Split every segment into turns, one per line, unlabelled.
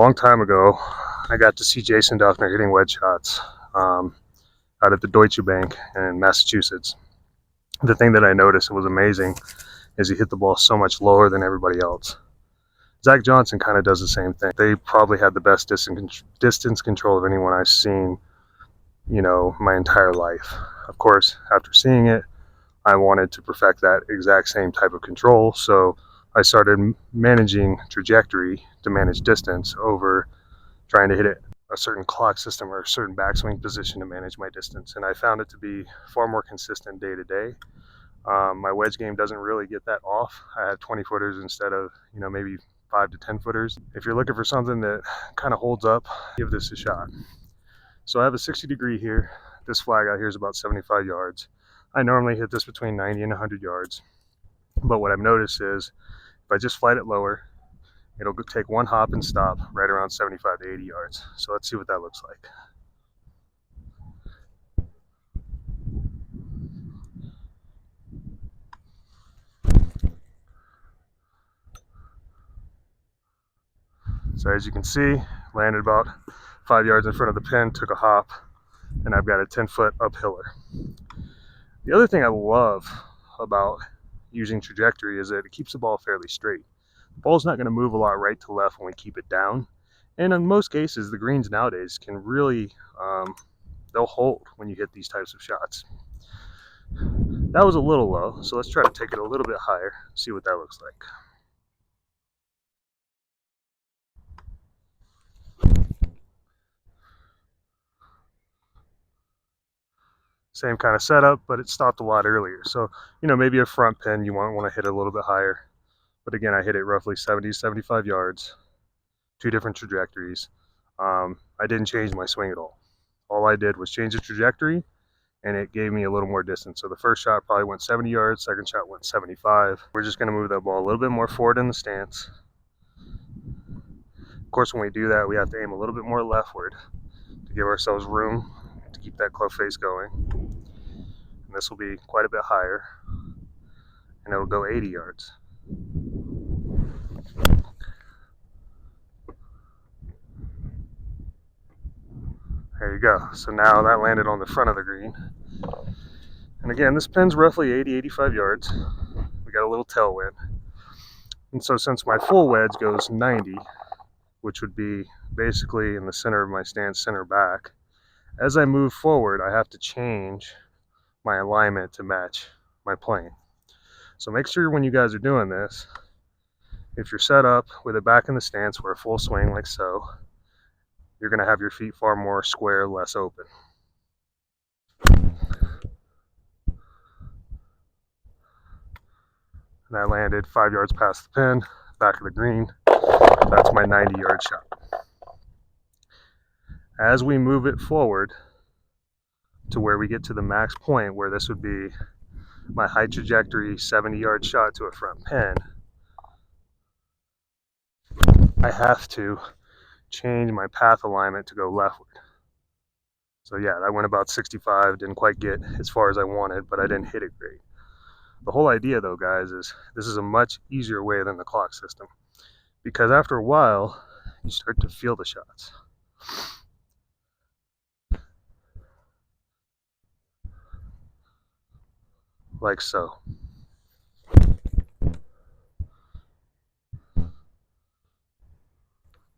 long time ago, I got to see Jason Duffner hitting wedge shots out at the Deutsche Bank in Massachusetts. The thing that I noticed that was amazing is he hit the ball so much lower than everybody else. Zach Johnson kind of does the same thing. They probably had the best distance control of anyone I've seen, my entire life. Of course, after seeing it, I wanted to perfect that exact same type of control, so I started managing trajectory to manage distance over trying to hit it a certain clock system or a certain backswing position to manage my distance. And I found it to be far more consistent day to day. My wedge game doesn't really get that off. I have 20 footers instead of, maybe 5 to 10 footers. If you're looking for something that kind of holds up, give this a shot. So I have a 60 degree here. This flag out here is about 75 yards. I normally hit this between 90 and 100 yards. But what I've noticed is if I just flight it lower, it'll take one hop and stop right around 75 to 80 yards. So let's see what that looks like. So as you can see, landed about 5 yards in front of the pin, took a hop, and I've got a 10-foot uphiller. The other thing I love about using trajectory is that it keeps the ball fairly straight. The ball's not going to move a lot right to left when we keep it down. And in most cases, the greens nowadays can really, they'll hold when you hit these types of shots. That was a little low, so let's try to take it a little bit higher, see what that looks like. Same kind of setup, but it stopped a lot earlier. So, maybe a front pin, you want to hit it a little bit higher. But again, I hit it roughly 70, 75 yards, 2 different trajectories. I didn't change my swing at all. All I did was change the trajectory, and it gave me a little more distance. So the first shot probably went 70 yards, second shot went 75. We're just going to move that ball a little bit more forward in the stance. Of course, when we do that, we have to aim a little bit more leftward to give ourselves room to keep that club face going. And this will be quite a bit higher, and it'll go 80 yards. There you go. So now that landed on the front of the green. And again, this pin's roughly 80, 85 yards. We got a little tailwind. And so since my full wedge goes 90, which would be basically in the center of my stance, center back, as I move forward, I have to change my alignment to match my plane. So make sure when you guys are doing this, if you're set up with it back in the stance where a full swing like so, you're going to have your feet far more square, less open. And I landed 5 yards past the pin, back of the green. That's my 90-yard shot. As we move it forward to where we get to the max point, where this would be my high trajectory 70-yard shot to a front pin, I have to change my path alignment to go leftward. So yeah, that went about 65, didn't quite get as far as I wanted, but I didn't hit it great. The whole idea though, guys, is this is a much easier way than the clock system, because after a while, you start to feel the shots. Like so.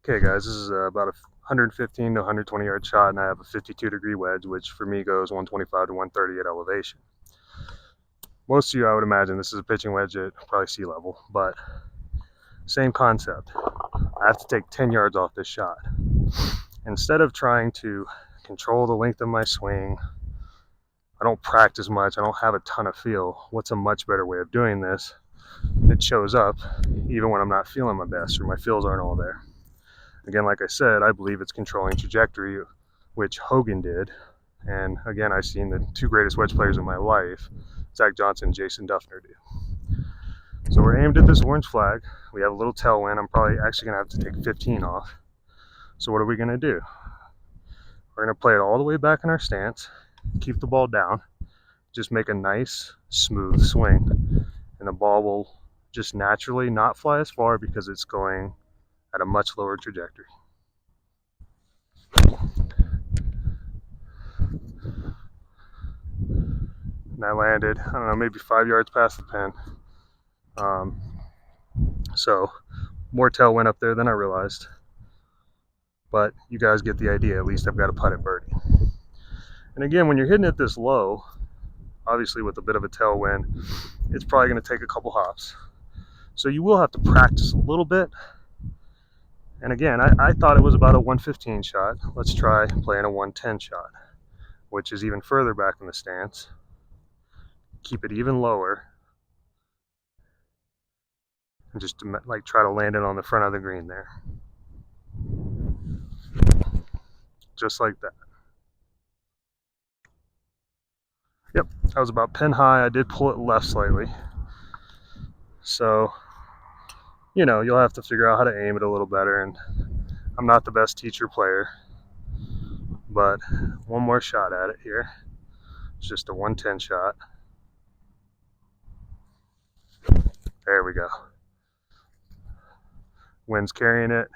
Okay guys, this is about a 115 to 120 yard shot, and I have a 52 degree wedge, which for me goes 125 to 130 at elevation. Most of you, I would imagine, this is a pitching wedge at probably sea level, but same concept. I have to take 10 yards off this shot. Instead of trying to control the length of my swing, I don't practice much, I don't have a ton of feel. What's a much better way of doing this? It shows up even when I'm not feeling my best or my feels aren't all there. Again, like I said, I believe it's controlling trajectory, which Hogan did. And again, I've seen the 2 greatest wedge players in my life, Zach Johnson and Jason Duffner, do. So we're aimed at this orange flag. We have a little tailwind. I'm probably actually going to have to take 15 off. So what are we going to do? We're going to play it all the way back in our stance, keep the ball down, just make a nice, smooth swing. And the ball will just naturally not fly as far because it's going at a much lower trajectory. And I landed, I don't know, maybe 5 yards past the pin. So more tail went up there than I realized. But you guys get the idea. At least I've got a putt at birdie. And again, when you're hitting it this low, obviously with a bit of a tailwind, it's probably going to take a couple hops. So you will have to practice a little bit. And again, I thought it was about a 115 shot. Let's try playing a 110 shot, which is even further back in the stance. Keep it even lower. And just to, like, try to land it on the front of the green there. Just like that. Yep, I was about pin high. I did pull it left slightly. So, you know, you'll have to figure out how to aim it a little better. And I'm not the best teacher player, but one more shot at it here. It's just a 110 shot. There we go. Wind's carrying it.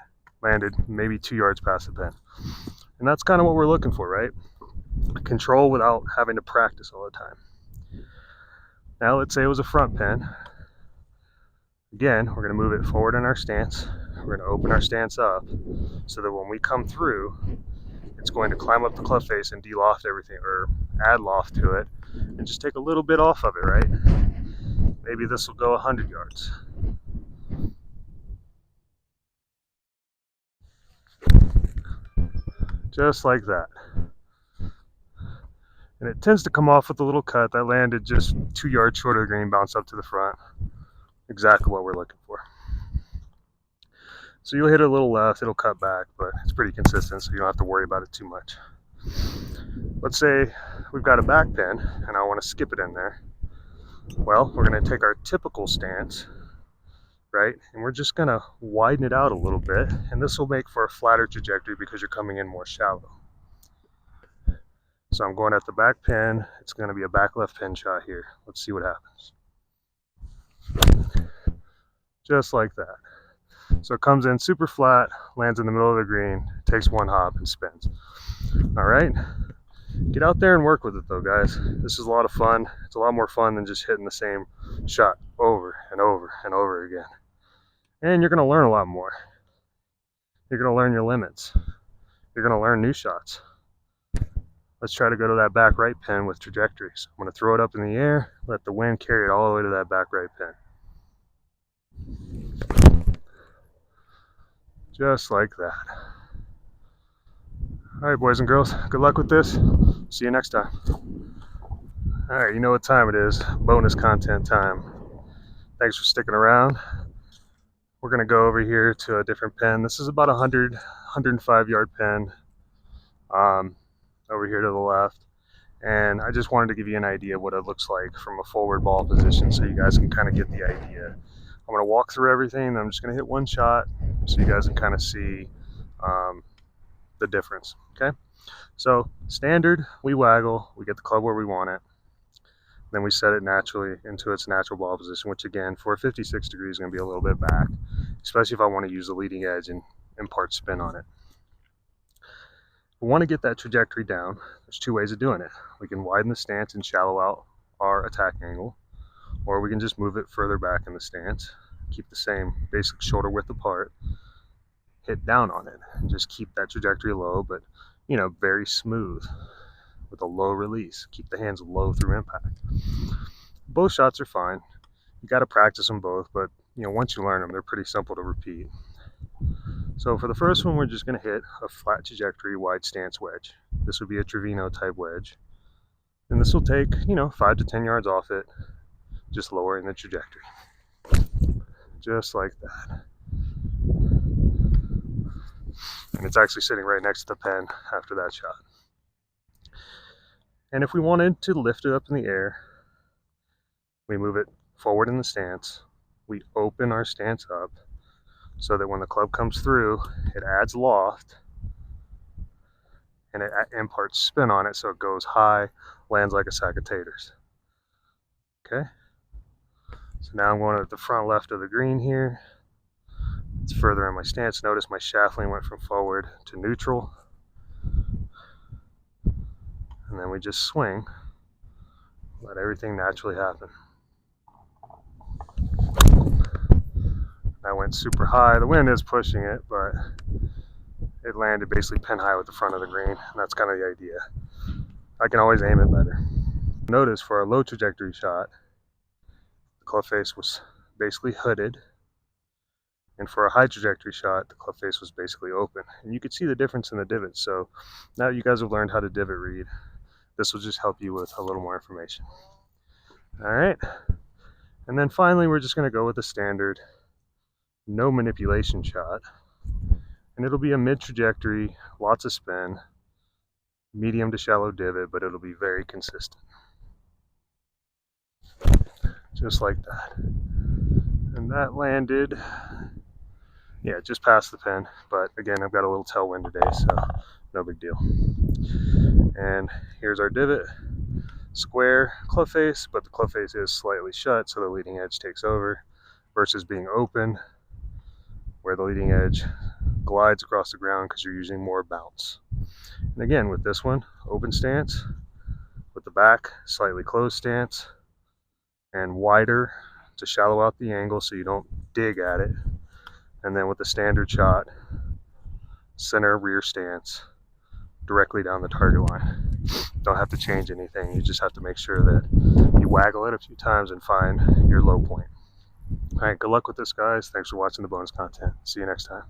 Landed maybe 2 yards past the pin. And that's kind of what we're looking for, right? Control without having to practice all the time. Now let's say it was a front pin. Again, we're going to move it forward in our stance. We're going to open our stance up so that when we come through, it's going to climb up the club face and de-loft everything, or add loft to it, and just take a little bit off of it, right? Maybe this will go 100 yards. Just like that. And it tends to come off with a little cut. That landed just 2 yards short of the green, bounced up to the front. Exactly what we're looking for. So you'll hit it a little left, it'll cut back, but it's pretty consistent, so you don't have to worry about it too much. Let's say we've got a back pin, and I want to skip it in there. Well, we're going to take our typical stance, right? And we're just going to widen it out a little bit, and this will make for a flatter trajectory because you're coming in more shallow. So I'm going at the back pin. It's going to be a back left pin shot here. Let's see what happens. Just like that. So it comes in super flat, lands in the middle of the green, takes one hop and spins. All right, get out there and work with it though, guys. This is a lot of fun. It's a lot more fun than just hitting the same shot over and over and over again. And you're going to learn a lot more. You're going to learn your limits. You're going to learn new shots. Let's try to go to that back right pin with trajectories. I'm going to throw it up in the air, let the wind carry it all the way to that back right pin. Just like that. All right, boys and girls, good luck with this. See you next time. All right, you know what time it is. Bonus content time. Thanks for sticking around. We're going to go over here to a different pin. This is about 105 yard pin over here to the left. And I just wanted to give you an idea of what it looks like from a forward ball position so you guys can kind of get the idea. I'm going to walk through everything. I'm just going to hit one shot so you guys can kind of see the difference. Okay, so standard, we waggle, we get the club where we want it, then we set it naturally into its natural ball position, which again for 56 degrees is going to be a little bit back, especially if I want to use the leading edge and impart spin on it. We want to get that trajectory down. There's two ways of doing it. We can widen the stance and shallow out our attack angle, or we can just move it further back in the stance, keep the same basic shoulder width apart, hit down on it, and just keep that trajectory low, but you know, very smooth with a low release. Keep the hands low through impact. Both shots are fine. You got to practice them both, but you know, once you learn them, they're pretty simple to repeat. So for the first one, we're just going to hit a flat trajectory wide stance wedge. This would be a Trevino type wedge, and this will take, you know, 5 to 10 yards off it, just lowering the trajectory, just like that. And it's actually sitting right next to the pen after that shot. And if we wanted to lift it up in the air, we move it forward in the stance. We open our stance up so that when the club comes through, it adds loft and it imparts spin on it so it goes high, lands like a sack of taters. Okay? So now I'm going at the front left of the green here. It's further in my stance. Notice my shaft lean went from forward to neutral. and then we just swing, let everything naturally happen. I went super high. The wind is pushing it, but it landed basically pin high with the front of the green, and that's kind of the idea. I can always aim it better. Notice for a low trajectory shot, the club face was basically hooded, and for a high trajectory shot, the club face was basically open. And you could see the difference in the divots. So now you guys have learned how to divot read. This will just help you with a little more information. All right, and then finally we're just going to go with the standard no manipulation shot, and it'll be a mid trajectory, lots of spin, medium to shallow divot, but it'll be very consistent, just like that. And that landed, yeah, just past the pin, but again, I've got a little tailwind today, so no big deal. And here's our divot, square club face, but the club face is slightly shut, so the leading edge takes over, versus being open, where the leading edge glides across the ground because you're using more bounce. And again, with this one, open stance, with the back, slightly closed stance, and wider to shallow out the angle so you don't dig at it. And then with the standard shot, center rear stance, directly down the target line. Don't have to change anything, you just have to make sure that you waggle it a few times and find your low point. All right, good luck with this, guys. Thanks for watching the bonus content. See you next time.